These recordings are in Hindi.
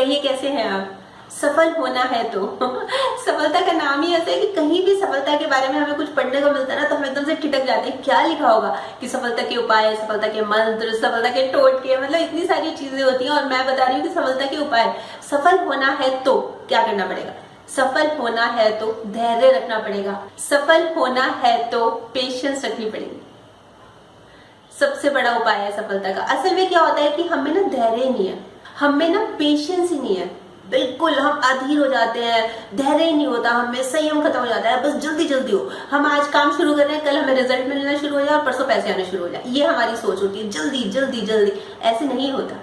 कहिए कैसे हैं आप? सफल होना है तो सफलता का नाम ही ऐसा है कि कहीं भी सफलता के बारे में हमें कुछ पढ़ने को मिलता है ना तो हम एकदम से ठिठक जाते हैं। क्या लिखा होगा कि सफलता के उपाय, सफलता के मंत्र, सफलता के टोटके, मतलब इतनी सारी चीजें होती हैं। और मैं बता रही हूँ कि सफलता के उपाय, सफल होना है तो क्या करना पड़ेगा? सफल होना है तो धैर्य रखना पड़ेगा, सफल होना है तो पेशेंस रखनी पड़ेगी। सबसे बड़ा उपाय है सफलता का। असल में क्या होता है कि हमें ना धैर्य नहीं है, हमें ना पेशेंस ही नहीं है। बिल्कुल हम अधीर हो जाते हैं, धैर्य ही नहीं होता, हमें संयम खत्म हो जाता है। बस जल्दी जल्दी हो, हम आज काम शुरू कर रहे हैं, कल हमें रिजल्ट मिलना शुरू हो जाए और परसों पैसे आने शुरू हो जाए। ये हमारी सोच होती है, जल्दी जल्दी जल्दी। ऐसे नहीं होता।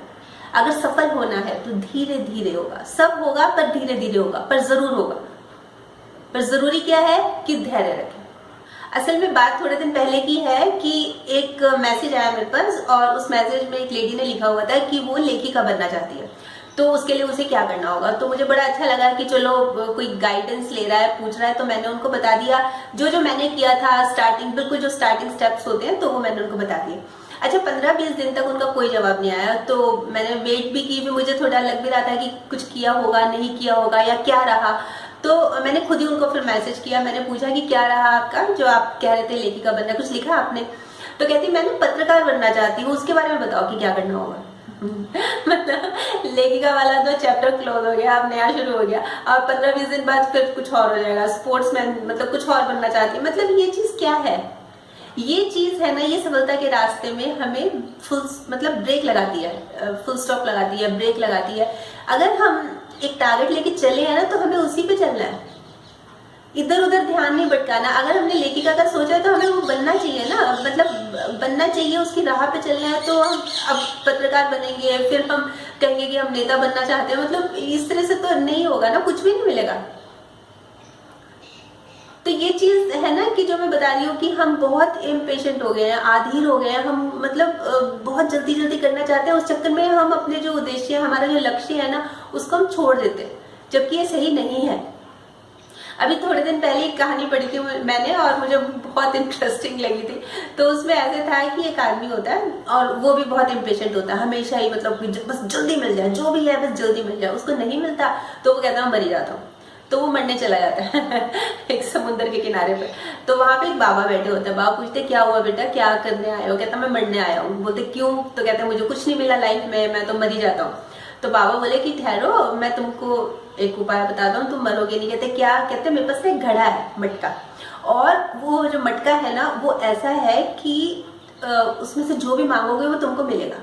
अगर सफल होना है तो धीरे धीरे होगा, सब होगा पर धीरे धीरे होगा, पर जरूर होगा। पर जरूरी क्या है कि धैर्य रखें। असल में बात थोड़े दिन पहले की है कि एक मैसेज आया मेरे पास और उस मैसेज में एक लेडी ने लिखा हुआ था कि वो लेखिका बनना चाहती है, तो उसके लिए उसे क्या करना होगा। तो मुझे बड़ा अच्छा लगा कि चलो कोई गाइडेंस ले रहा है, पूछ रहा है, तो मैंने उनको बता दिया जो मैंने किया था स्टार्टिंग, बिल्कुल जो स्टार्टिंग स्टेप्स होते हैं तो वो मैंने उनको बता दिए। अच्छा, 15-20 दिन तक उनका कोई जवाब नहीं आया, तो मैंने वेट भी की, मुझे थोड़ा लग भी रहा था कि कुछ किया होगा, नहीं किया होगा या क्या रहा। तो मैंने खुद ही उनको फिर मैसेज किया, मैंने पूछा कि क्या रहा आपका, जो आप कह रहे थे लेखिका बनना, कुछ लिखा आपने? तो कहती मैं ना पत्रकार बनना चाहती हूँ, उसके बारे में बताओ कि क्या करना होगा। मतलब लेखिका वाला तो चैप्टर क्लोज हो गया, अब नया शुरू हो गया, और 15-20 दिन बाद फिर कुछ और हो जाएगा, स्पोर्ट्समैन, मतलब कुछ और बनना चाहती है। मतलब ये चीज क्या है? ये चीज है ना, ये सफलता के रास्ते में हमें मतलब ब्रेक लगाती है, फुल स्टॉप लगाती है, ब्रेक लगाती है। अगर हम एक टारगेट लेके चले हैं ना तो हमें उसी पे चलना है, इधर उधर ध्यान नहीं भटकाना। अगर हमने लेखिका का सोचा है तो हमें वो बनना चाहिए ना, मतलब बनना चाहिए, उसकी राह पे चलना है। तो हम अब पत्रकार बनेंगे, फिर हम कहेंगे कि हम नेता बनना चाहते हैं, मतलब इस तरह से तो नहीं होगा ना, कुछ भी नहीं मिलेगा। तो ये चीज है ना कि जो मैं बता रही हूँ कि हम बहुत इम्पेशेंट हो गए हैं, आधीर हो गए हैं, हम मतलब बहुत जल्दी जल्दी करना चाहते हैं। उस चक्कर में हम अपने जो उद्देश्य, हमारा जो लक्ष्य है ना, उसको हम छोड़ देते हैं, जबकि ये सही नहीं है। अभी थोड़े दिन पहले एक कहानी पढ़ी थी मैंने और मुझे बहुत इंटरेस्टिंग लगी थी। तो उसमें ऐसे था कि एक आदमी होता है और वो भी बहुत इम्पेशेंट होता है, हमेशा ही मतलब बस जल्दी मिल जाए, जो भी है बस जल्दी मिल जाए। उसको नहीं मिलता तो वो कहता है मैं मर जाता हूँ, तो वो मरने चला जाता है एक समुद्र के किनारे पे। तो वहां पे एक बाबा बैठे होते हैं, बाबा पूछते क्या हुआ बेटा, क्या करने आए हो? कहता मैं मरने आया हूँ। बोलते क्यों? तो कहते मुझे कुछ नहीं मिला लाइफ में, मैं तो मर ही जाता हूँ। तो बाबा बोले कि ठहरो, मैं तुमको एक उपाय बताता हूँ, तुम मरोगे नहीं। कहते क्या? कहते मेरे पास एक घड़ा है, मटका, और वो जो मटका है ना वो ऐसा है कि उसमें से जो भी मांगोगे वो तुमको मिलेगा,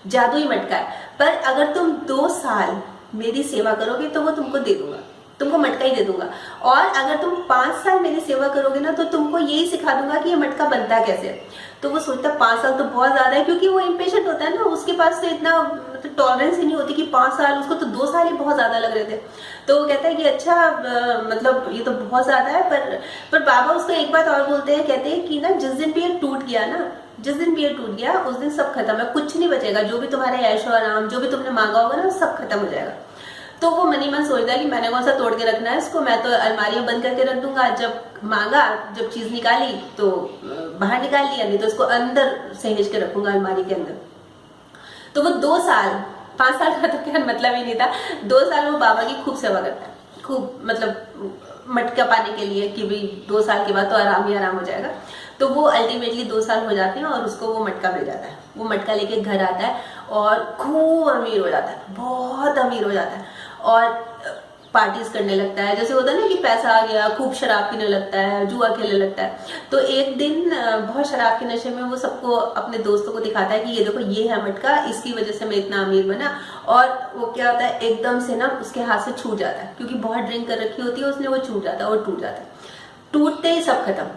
जादुई मटका है। पर अगर तुम 2 साल मेरी सेवा करोगे तो वो तुमको दे दूंगा, तुमको मटका ही दे दूंगा। और अगर तुम 5 साल मेरी सेवा करोगे ना तो तुमको यही सिखा दूंगा कि ये मटका बनता कैसे। तो वो सोचता 5 साल तो बहुत ज्यादा है, क्योंकि वो इम्पेशेंट होता है ना, उसके पास तो इतना मतलब टॉलरेंस ही नहीं होती कि 5 साल, उसको तो 2 साल ही बहुत ज्यादा लग रहे थे। तो वो कहता है कि अच्छा मतलब ये तो बहुत ज्यादा है। पर बाबा उसको एक बात और बोलते हैं, कहते हैं कि ना जिस दिन भी ये टूट गया ना, जिस दिन भी ये टूट गया उस दिन सब खत्म है, कुछ नहीं बचेगा, जो भी तुम्हारे ऐशो आराम, जो भी तुमने मांगा होगा ना सब खत्म हो जाएगा। तो वो मनी मन सोचता है कि मैंने कौन सा तोड़ के रखना है इसको, मैं तो अलमारियां बंद करके रख दूंगा, जब मांगा, जब चीज निकाली तो बाहर निकाल लिया, नहीं तो इसको अंदर सहेज के रखूंगा अलमारी के अंदर। तो वो 2 साल, 5 साल का तो क्या मतलब ही नहीं था, 2 साल वो बाबा की खूब सेवा करता है, खूब मतलब मटका पाने के लिए कि भाई 2 साल के बाद तो आराम ही आराम हो जाएगा। तो वो अल्टीमेटली 2 साल हो जाते हैं और उसको वो मटका मिल जाता है। वो मटका लेके घर आता है और खूब अमीर हो जाता है, बहुत अमीर हो जाता है और पार्टीज करने लगता है। जैसे होता है ना कि पैसा आ गया, खूब शराब पीने लगता है, जुआ खेलने लगता है। तो एक दिन बहुत शराब के नशे में वो सबको, अपने दोस्तों को दिखाता है कि ये देखो ये है मटका, इसकी वजह से मैं इतना अमीर बना। और वो क्या होता है, एकदम से ना उसके हाथ से छूट जाता है, क्योंकि बहुत ड्रिंक कर रखी होती है उसने, वो छूट जाता है और टूट जाता है। टूटते ही सब खत्म,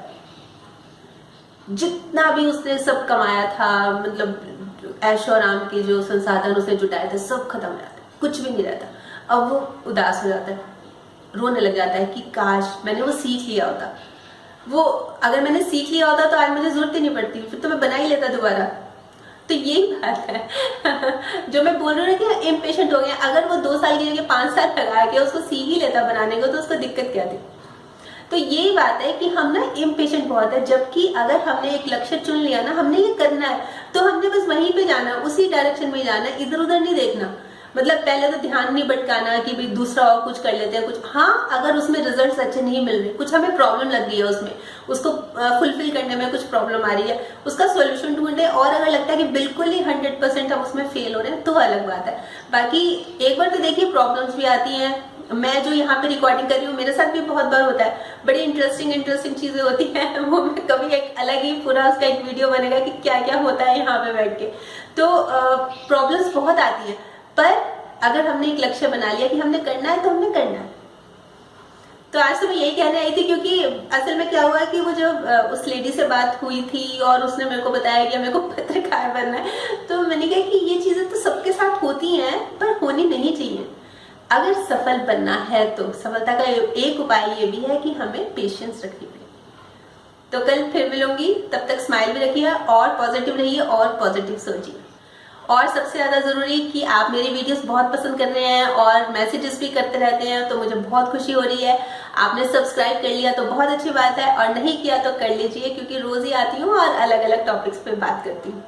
जितना भी उसने सब कमाया था, मतलब ऐशो आराम के जो संसाधन उसने जुटाए थे सब खत्म हो जाते, कुछ भी नहीं रहता। अब वो उदास हो जाता है, रोने लग जाता है कि काश मैंने वो सीख लिया होता, वो अगर मैंने सीख लिया होता तो आज मुझे जरूरत ही नहीं पड़ती, फिर तो मैं बना ही लेता दोबारा। तो यही बात है जो मैं बोल रही हूँ ना कि इम्पेशेंट हो गया। अगर वो 2 साल की जगह 5 साल लगा के उसको सीख ही लेता बनाने को तो उसको दिक्कत क्या थी। तो यही बात है कि हम ना इम्पेशेंट बहुत है, जबकि अगर हमने एक लक्ष्य चुन लिया ना, हमने ये करना है, तो हमने बस वहीं पे जाना, उसी डायरेक्शन में जाना, इधर उधर नहीं देखना। मतलब पहले तो ध्यान नहीं भटकाना कि भाई दूसरा और कुछ कर लेते हैं कुछ, हाँ अगर उसमें रिजल्ट्स अच्छे नहीं मिल रहे, कुछ हमें प्रॉब्लम लग गई है उसमें, उसको फुलफिल करने में कुछ प्रॉब्लम आ रही है, उसका सॉल्यूशन ढूंढे। और अगर लगता है कि बिल्कुल ही 100% हम उसमें फेल हो रहे हैं तो अलग बात है। बाकी एक बार तो देखिए प्रॉब्लम्स भी आती हैं, मैं जो यहाँ पे रिकॉर्डिंग कर रही हूँ मेरे साथ भी बहुत बार होता है, बड़ी इंटरेस्टिंग चीजें होती हैं, वो मैं कभी एक अलग ही पूरा उसका एक वीडियो बनेगा कि क्या क्या होता है यहाँ पे बैठ के। तो प्रॉब्लम्स बहुत आती हैं, पर अगर हमने एक लक्ष्य बना लिया कि हमने करना है तो हमने करना है। तो आज तो मैं यही कहने आई थी, क्योंकि असल में क्या हुआ कि वो जब उस लेडी से बात हुई थी और उसने मेरे को बताया कि मेरे को पत्रकार बनना है, तो मैंने कहा कि ये चीजें तो सबके साथ होती हैं पर होनी नहीं चाहिए। अगर सफल बनना है तो सफलता का एक उपाय ये भी है कि हमें पेशेंस रखनी पड़ेगी। तो कल फिर मिलूंगी, तब तक स्माइल भी रखिए और पॉजिटिव रहिए और पॉजिटिव सोचिए। और सबसे ज्यादा जरूरी कि आप मेरी वीडियोस बहुत पसंद कर रहे हैं और मैसेजेस भी करते रहते हैं, तो मुझे बहुत खुशी हो रही है। आपने सब्सक्राइब कर लिया तो बहुत अच्छी बात है, और नहीं किया तो कर लीजिए, क्योंकि रोज ही आती हूँ और अलग अलग टॉपिक्स पे बात करती हूँ।